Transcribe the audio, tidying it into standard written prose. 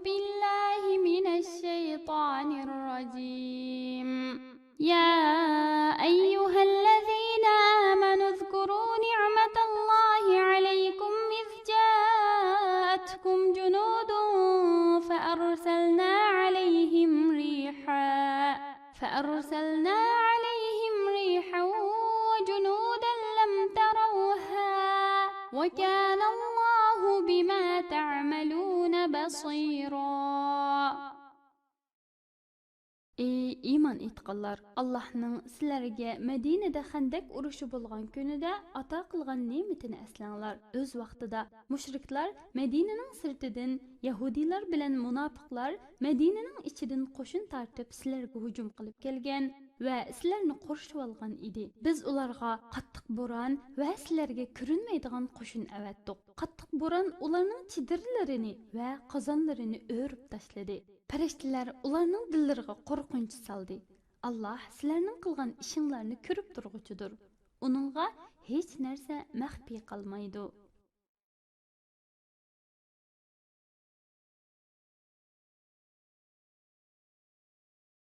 بالله من الشيطان الرجيم. يا أيها الذين آمنوا اذكروا نعمة الله عليكم إذ جاءتكم جنود فأرسلنا عليهم ريحا وجنودا لم تروها وكان الله بما تعملون بصيرا. Ey iman etqanlar, Allah'ның sizlarga Madinada Xandaq urushi bo'lgan kunida ato qilgan ne'matini eslanglar. O'z vaqtida mushriklar Madinaning sirtidan Yahudiylar bilan munofiqlar Madinaning ichidan qo'shin tartib sizlarga hujum qilib kelgan va sizlarni qorishib olgan edi. Biz ularga qattiq bo'ron va sizlarga ko'rinmaydigan qo'shin avatdik. Qattiq bo'ron ularning chidirlarini va qozonlarini o'rib tashladi. Farishtalar ularning dillariga qo'rqinch soldi. Alloh sizlarning qilgan ishinglarni ko'rib turg'uchidir. Uningga hech narsa maxfiy qolmaydi.